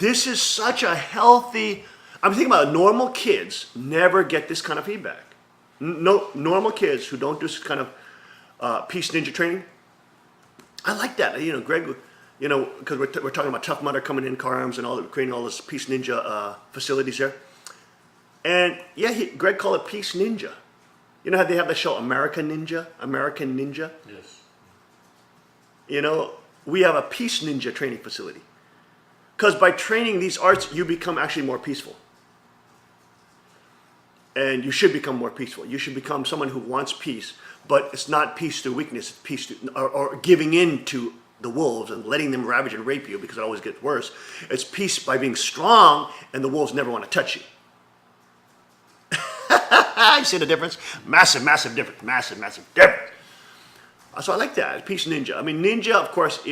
This is such a healthy. I'm thinking about normal kids never get this kind of feedback. No normal kids who don't do this kind of Peace Ninja training. I like that. You know, Greg. You know, because we're talking about Tough Mudder coming in, Car Arms, and creating all this Peace Ninja facilities there. And yeah, Greg called it Peace Ninja. You know how they have the show American Ninja? American Ninja? Yes. You know, we have a Peace Ninja training facility. Because by training these arts, you become actually more peaceful. And you should become more peaceful. You should become someone who wants peace, but it's not peace through weakness, it's peace through, or giving in to the wolves and letting them ravage and rape you because it always gets worse. It's peace by being strong and the wolves never want to touch you. You see the difference? Massive, massive difference. Massive, massive difference. So I like that. Peace Ninja. I mean, ninja, of course,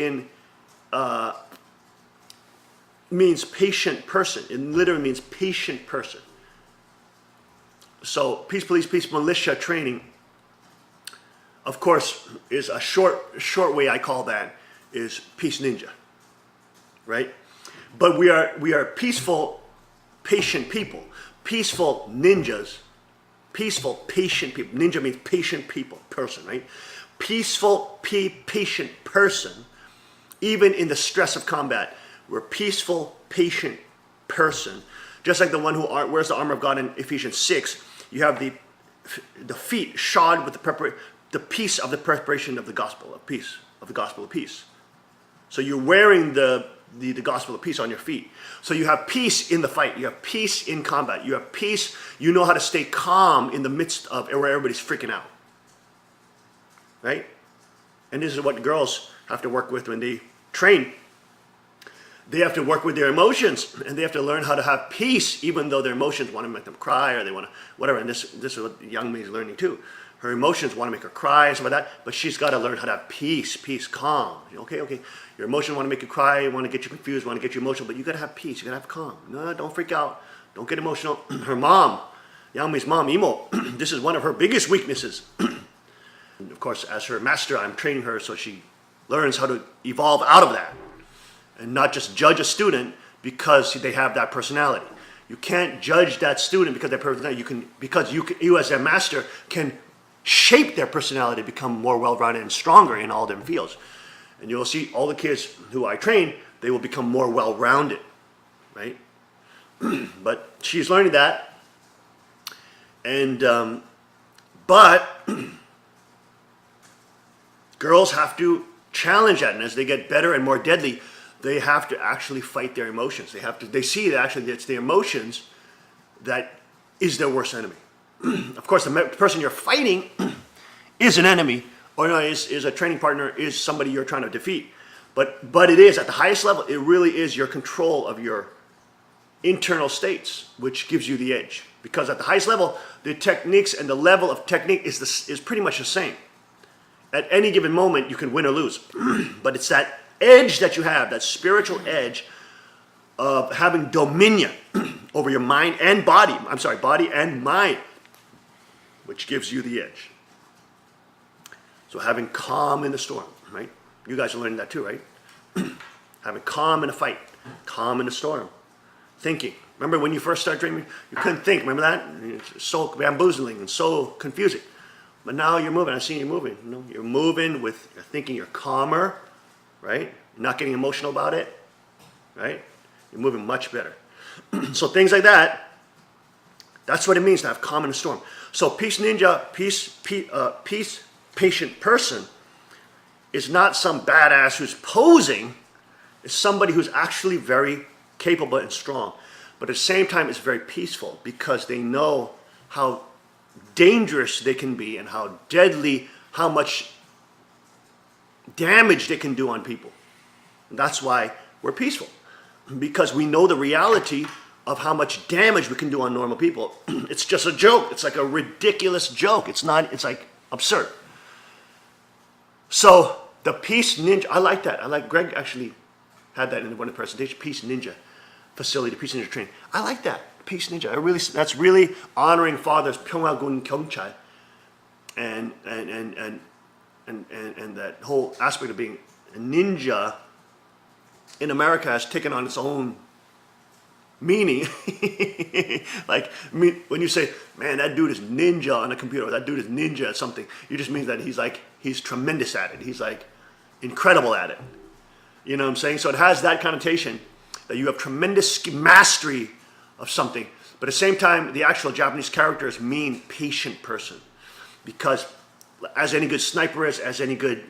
means patient person. It literally means patient person. So Peace Police, Peace Militia training, of course, is a short way I call that is Peace Ninja, right? But we are peaceful, patient people. Peaceful ninjas. Peaceful, patient people. Ninja means patient people, person, right? Peaceful, patient person, even in the stress of combat. We're a peaceful, patient person. Just like the one who wears the armor of God in Ephesians 6, you have the feet shod with the peace of the preparation of the gospel of peace, of the gospel of peace. So you're wearing the gospel of peace on your feet. So you have peace in the fight. You have peace in combat. You have peace. You know how to stay calm in the midst of where everybody's freaking out. Right? And this is what girls have to work with when they train. They have to work with their emotions, and they have to learn how to have peace, even though their emotions want to make them cry, or they want to whatever. And this is what young me is learning too. Her emotions want to make her cry and stuff like that, but she's got to learn how to have peace, calm. Okay. Your emotions want to make you cry, want to get you confused, want to get you emotional, but you got to have peace. You got to have calm. No, don't freak out. Don't get emotional. Her mom, Yang Mi's mom, Imo, this is one of her biggest weaknesses. And of course, as her master, I'm training her so she learns how to evolve out of that and not just judge a student because they have that personality. You can't judge that student because their personality. You as their master can shape their personality to become more well-rounded and stronger in all different fields. And you'll see all the kids who I train, they will become more well-rounded, right? But she's learning that. And, but girls have to challenge that. And as they get better and more deadly, they have to actually fight their emotions. They see that actually it's the emotions that is their worst enemy. Of course, the person you're fighting is an enemy, or is a training partner, is somebody you're trying to defeat. But it is, at the highest level, it really is your control of your internal states, which gives you the edge. Because at the highest level, the techniques and the level of technique is pretty much the same. At any given moment, you can win or lose. But it's that edge that you have, that spiritual edge of having dominion over your mind and body. Body and mind, which gives you the edge. So having calm in the storm, right? You guys are learning that too, right? Having calm in a fight, calm in the storm. Thinking. Remember when you first started dreaming, you couldn't think. Remember that? It's so bamboozling and so confusing. But now you're moving. I've seen you moving. You know, you're moving with your thinking. You're calmer, right? You're not getting emotional about it, right? You're moving much better. So things like that. That's what it means to have calm in a storm. So peace ninja, peace patient person is not some badass who's posing. It's somebody who's actually very capable and strong. But at the same time, it's very peaceful because they know how dangerous they can be and how deadly, how much damage they can do on people. And that's why we're peaceful. Because we know the reality of how much damage we can do on normal people. It's just a joke. It's like a ridiculous joke. It's like absurd. So the Peace Ninja, I like that. I like Greg actually had that in one of the presentations, Peace Ninja facility, Peace Ninja training. I like that, Peace Ninja. That's really honoring fathers, Pyonghagun Kyongchai, and that whole aspect of being a ninja in America has taken on its own Meaning, like when you say, man, that dude is ninja on a computer, or that dude is ninja at something, it just means that he's tremendous at it. He's like incredible at it. You know what I'm saying? So it has that connotation that you have tremendous mastery of something. But at the same time, the actual Japanese characters mean patient person. Because as any good sniper is, as any good,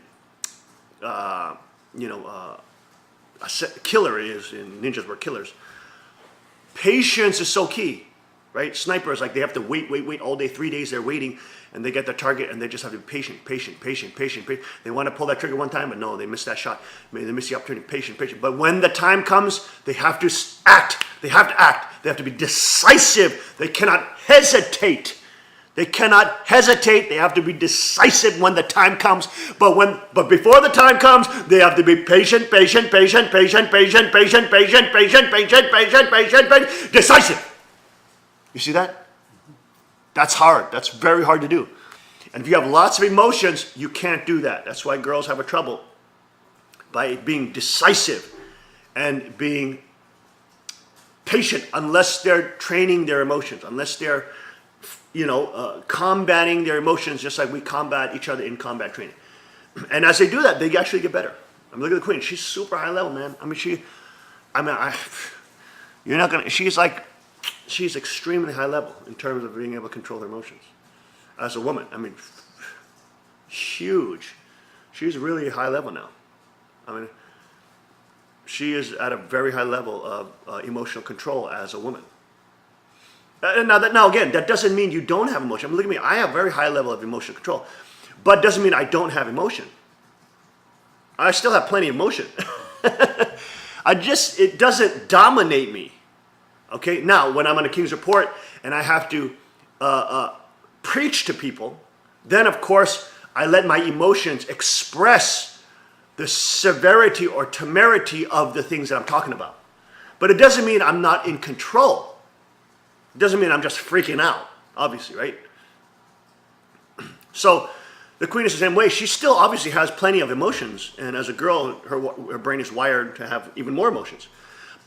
killer is, and ninjas were killers, patience is so key, right? Snipers, like they have to wait all day, 3 days they're waiting, and they get their target, and they just have to be patient. They want to pull that trigger one time, but no, they miss that shot. Maybe they miss the opportunity, patient. But when the time comes, they have to act. They have to act. They have to be decisive. They cannot hesitate. They have to be decisive when the time comes. But before the time comes, they have to be patient, decisive. You see that? That's hard. That's very hard to do. And if you have lots of emotions, you can't do that. That's why girls have a trouble by being decisive and being patient, unless they're training their emotions, unless they're combating their emotions just like we combat each other in combat training. And as they do that, they actually get better. I mean, look at the queen. She's super high level, man. She's extremely high level in terms of being able to control her emotions. As a woman, I mean, huge. She's really high level now. I mean, she is at a very high level of emotional control as a woman. Now again, that doesn't mean you don't have emotion. I mean, look at me. I have a very high level of emotional control, but it doesn't mean I don't have emotion. I still have plenty of emotion. It doesn't dominate me. Okay. Now, when I'm on a King's Report and I have to preach to people, then of course I let my emotions express the severity or temerity of the things that I'm talking about. But it doesn't mean I'm not in control. It doesn't mean I'm just freaking out, obviously, right? So the queen is the same way. She still obviously has plenty of emotions. And as a girl, her brain is wired to have even more emotions.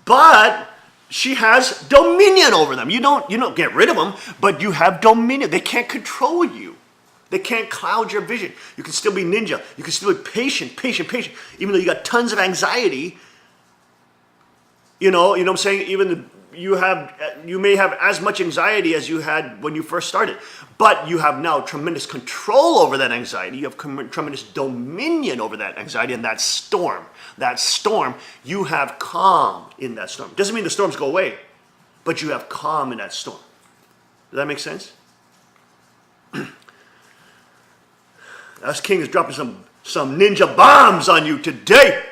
But she has dominion over them. You don't get rid of them, but you have dominion. They can't control you. They can't cloud your vision. You can still be ninja. You can still be patient. Even though you got tons of anxiety, you know what I'm saying? You may have as much anxiety as you had when you first started, but you have now tremendous control over that anxiety. You have tremendous dominion over that anxiety and that storm. You have calm in that storm. Doesn't mean the storms go away, but you have calm in that storm. Does that make sense? Us King is dropping some ninja bombs on you today.